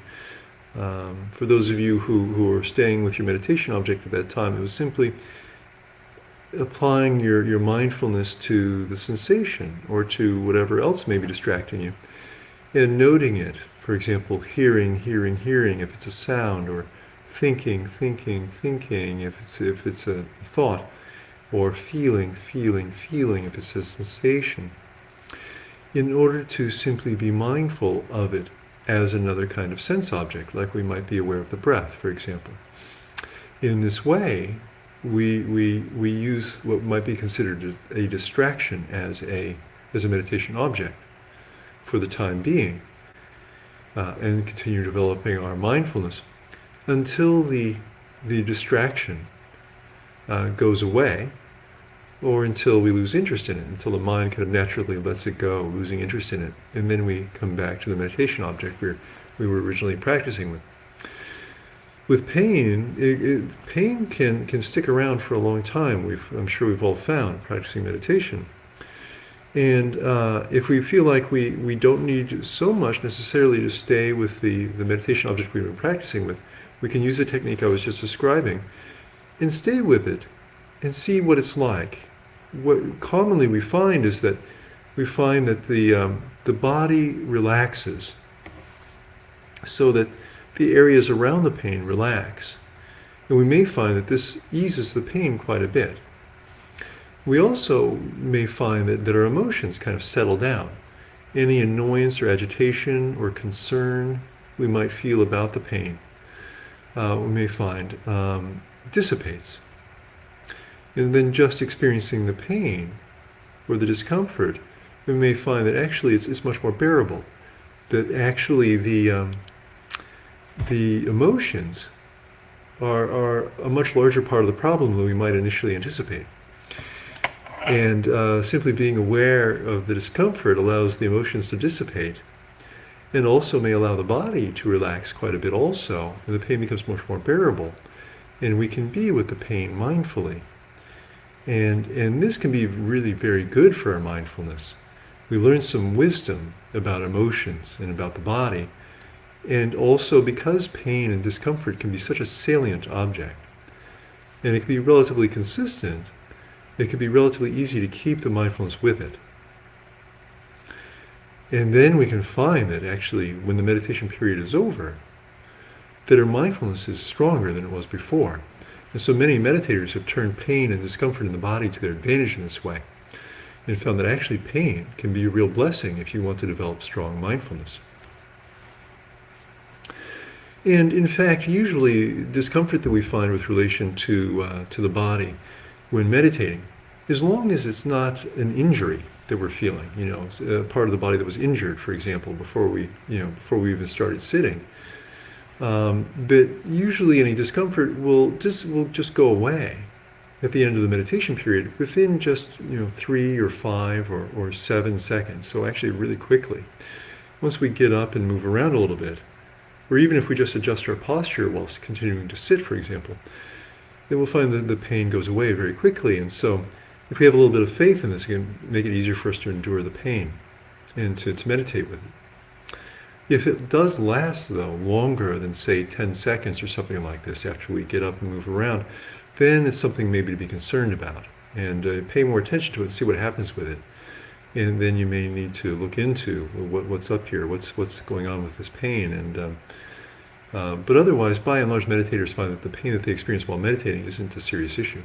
For those of you who are staying with your meditation object at that time, it was simply applying your mindfulness to the sensation or to whatever else may be distracting you and noting it. For example, hearing if it's a sound, or thinking if it's a thought, or feeling if it's a sensation, in order to simply be mindful of it as another kind of sense object, like we might be aware of the breath, for example. In this way, we use what might be considered a distraction as a meditation object for the time being, and continue developing our mindfulness until the distraction goes away, or until we lose interest in it, until the mind kind of naturally lets it go, losing interest in it, and then we come back to the meditation object we were originally practicing with. With pain, pain can stick around for a long time. I'm sure we've all found practicing meditation. And if we feel like we don't need so much necessarily to stay with the meditation object we've been practicing with, we can use the technique I was just describing and stay with it and see what it's like. What commonly we find is that the body relaxes so that the areas around the pain relax. And we may find that this eases the pain quite a bit. We also may find that our emotions kind of settle down. Any annoyance or agitation or concern we might feel about the pain, we may find dissipates. And then just experiencing the pain or the discomfort, we may find that actually it's much more bearable. That actually the emotions are a much larger part of the problem than we might initially anticipate. And simply being aware of the discomfort allows the emotions to dissipate, and also may allow the body to relax quite a bit also, and the pain becomes much more bearable, and we can be with the pain mindfully. And this can be really very good for our mindfulness. We learn some wisdom about emotions and about the body, and also because pain and discomfort can be such a salient object, and it can be relatively consistent, it can be relatively easy to keep the mindfulness with it. And then we can find that actually when the meditation period is over, that our mindfulness is stronger than it was before. And so many meditators have turned pain and discomfort in the body to their advantage in this way, and found that actually pain can be a real blessing if you want to develop strong mindfulness. And in fact, usually discomfort that we find with relation to the body when meditating, as long as it's not an injury that we're feeling, it's a part of the body that was injured, for example, before we even started sitting, but usually any discomfort will just go away at the end of the meditation period within just 3 or 5 or 7 seconds. So actually really quickly, once we get up and move around a little bit, or even if we just adjust our posture whilst continuing to sit, for example, then we'll find that the pain goes away very quickly. And so if we have a little bit of faith in this, it can make it easier for us to endure the pain and to meditate with it. If it does last, though, longer than, say, 10 seconds or something like this after we get up and move around, then it's something maybe to be concerned about, and pay more attention to it and see what happens with it. And then you may need to look into what's up here, what's going on with this pain, But otherwise, by and large, meditators find that the pain that they experience while meditating isn't a serious issue.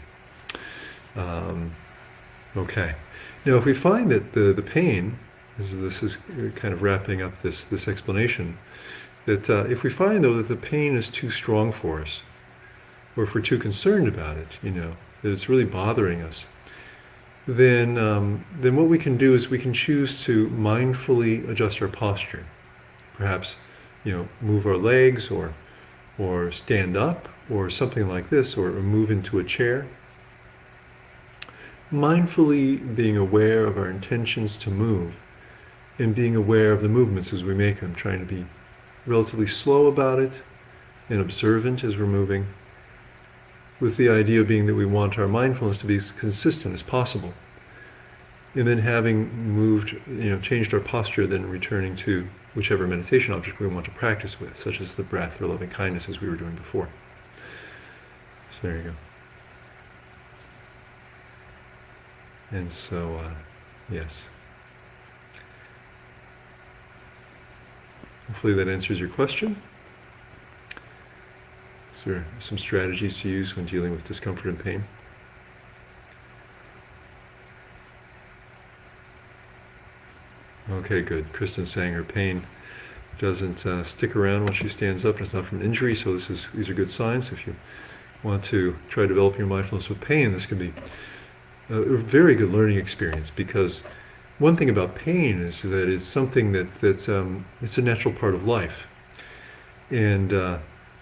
Okay. Now, if we find that the pain, this is kind of wrapping up this explanation, that if we find, though, that the pain is too strong for us, or if we're too concerned about it, that it's really bothering us, then what we can do is we can choose to mindfully adjust our posture. Perhaps, move our legs, or stand up, or something like this, or move into a chair. Mindfully being aware of our intentions to move, and being aware of the movements as we make them, trying to be relatively slow about it and observant as we're moving, with the idea being that we want our mindfulness to be as consistent as possible. And then having moved, changed our posture, then returning to whichever meditation object we want to practice with, such as the breath or loving kindness as we were doing before. So there you go. And so, yes. Hopefully that answers your question. Is there some strategies to use when dealing with discomfort and pain? Okay, good. Kristen's saying her pain doesn't stick around when she stands up, and it's not from an injury, so these are good signs. If you want to try developing your mindfulness with pain, this can be a very good learning experience, because one thing about pain is that it's something that's it's a natural part of life, and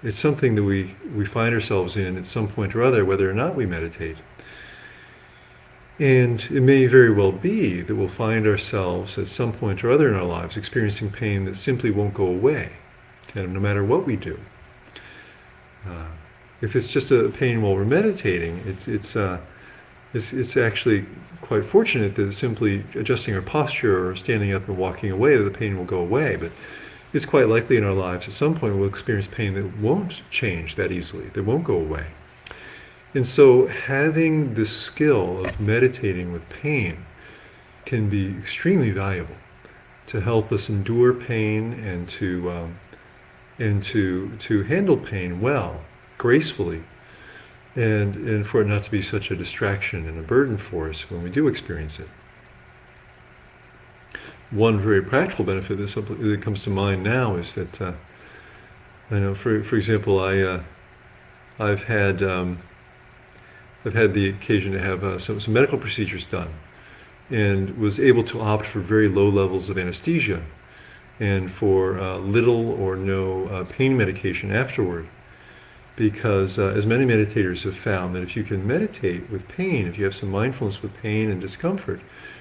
it's something that we find ourselves in at some point or other, whether or not we meditate. And it may very well be that we'll find ourselves at some point or other in our lives experiencing pain that simply won't go away, kind of no matter what we do. If it's just a pain while we're meditating, it's actually quite fortunate that simply adjusting our posture or standing up and walking away, the pain will go away. But it's quite likely in our lives at some point we'll experience pain that won't change that easily, that won't go away. And so having the skill of meditating with pain can be extremely valuable to help us endure pain and to handle pain well, gracefully, and for it not to be such a distraction and a burden for us when we do experience it. One very practical benefit that comes to mind now is that I know, for example, I've had the occasion to have some medical procedures done, and was able to opt for very low levels of anesthesia and for little or no pain medication afterward. Because as many meditators have found, that if you can meditate with pain, if you have some mindfulness with pain and discomfort,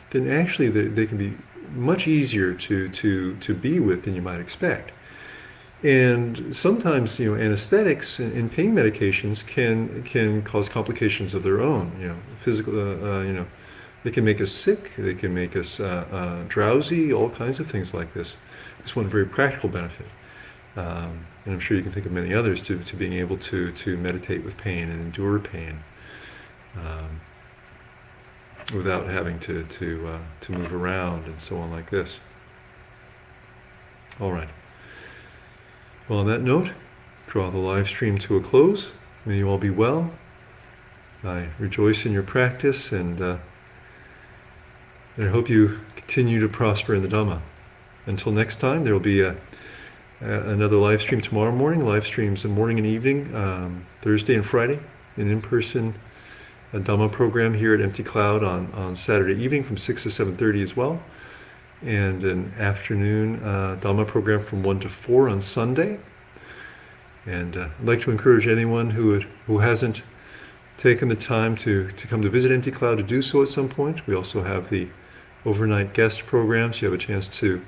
then actually they can be much easier to be with than you might expect. And sometimes, anesthetics and pain medications can cause complications of their own. Physical, they can make us sick. They can make us drowsy. All kinds of things like this. It's one very practical benefit, and I'm sure you can think of many others to being able to meditate with pain and endure pain without having to move around and so on like this. All right. Well, on that note, draw the live stream to a close. May you all be well. I rejoice in your practice, and I hope you continue to prosper in the Dhamma. Until next time, there will be another live stream tomorrow morning. Live streams in morning and evening, Thursday and Friday, an in-person Dhamma program here at Empty Cloud on Saturday evening from 6 to 7:30 as well. And an afternoon Dhamma program from 1 to 4 on Sunday. And I'd like to encourage anyone who hasn't taken the time to come to visit Empty Cloud to do so at some point. We also have the overnight guest programs. You have a chance to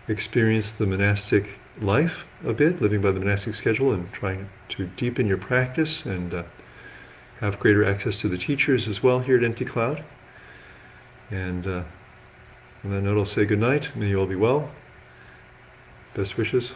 experience the monastic life a bit, living by the monastic schedule and trying to deepen your practice and have greater access to the teachers as well here at Empty Cloud. And on that note, I'll say good night. May you all be well. Best wishes.